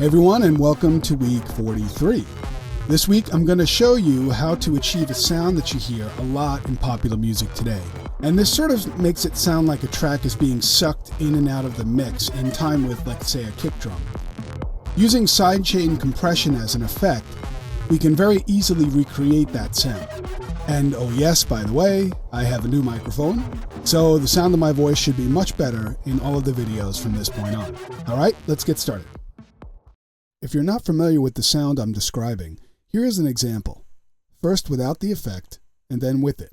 Hey everyone, and welcome to week 43. This week I'm going to show you how to achieve a sound that you hear a lot in popular music today. And this sort of makes it sound like a track is being sucked in and out of the mix in time with, like, say, a kick drum. Using sidechain compression as an effect, we can very easily recreate that sound. And oh yes, by the way, I have a new microphone, so the sound of my voice should be much better in all of the videos from this point on. Alright, let's get started. If you're not familiar with the sound I'm describing, here is an example. First without the effect, and then with it.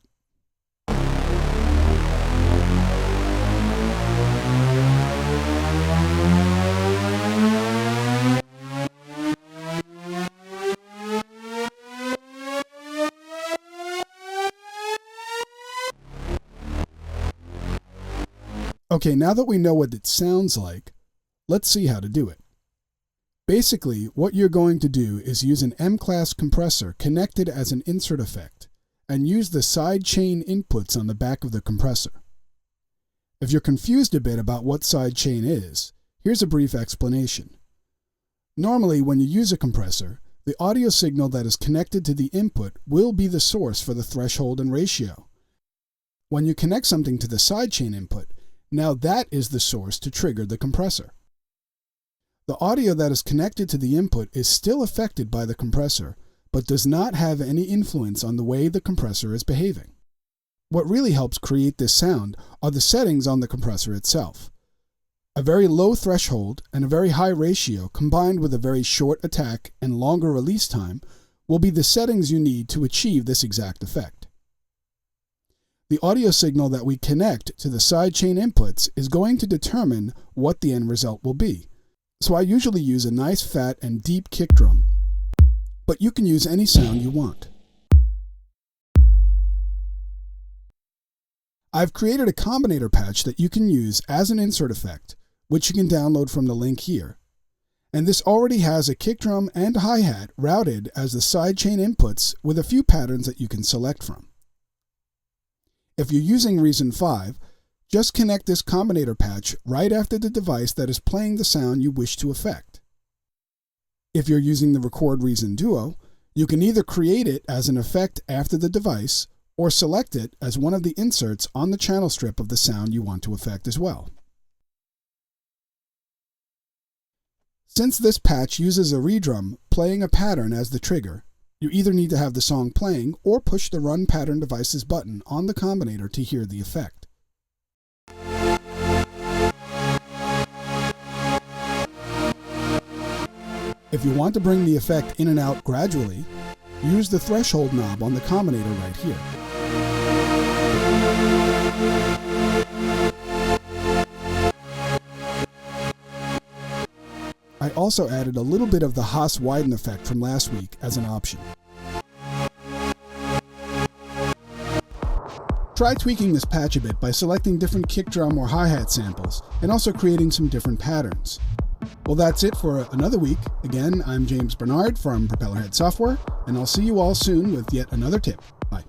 Okay, now that we know what it sounds like, let's see how to do it. Basically, what you're going to do is use an M-class compressor connected as an insert effect, and use the sidechain inputs on the back of the compressor. If you're confused a bit about what sidechain is, here's a brief explanation. Normally, when you use a compressor, the audio signal that is connected to the input will be the source for the threshold and ratio. When you connect something to the sidechain input, now that is the source to trigger the compressor. The audio that is connected to the input is still affected by the compressor, but does not have any influence on the way the compressor is behaving. What really helps create this sound are the settings on the compressor itself. A very low threshold and a very high ratio combined with a very short attack and longer release time will be the settings you need to achieve this exact effect. The audio signal that we connect to the sidechain inputs is going to determine what the end result will be. So I usually use a nice fat and deep kick drum, but you can use any sound you want. I've created a combinator patch that you can use as an insert effect, which you can download from the link here. And this already has a kick drum and hi-hat routed as the sidechain inputs with a few patterns that you can select from. If you're using Reason 5, just connect this combinator patch right after the device that is playing the sound you wish to affect. If you're using the Record Reason Duo, you can either create it as an effect after the device or select it as one of the inserts on the channel strip of the sound you want to affect as well. Since this patch uses a redrum playing a pattern as the trigger, you either need to have the song playing or push the Run Pattern Devices button on the combinator to hear the effect. If you want to bring the effect in and out gradually, use the threshold knob on the combinator right here. I also added a little bit of the Haas widen effect from last week as an option. Try tweaking this patch a bit by selecting different kick drum or hi-hat samples, and also creating some different patterns. Well, that's it for another week. Again, I'm James Bernard from Propellerhead Software, and I'll see you all soon with yet another tip. Bye.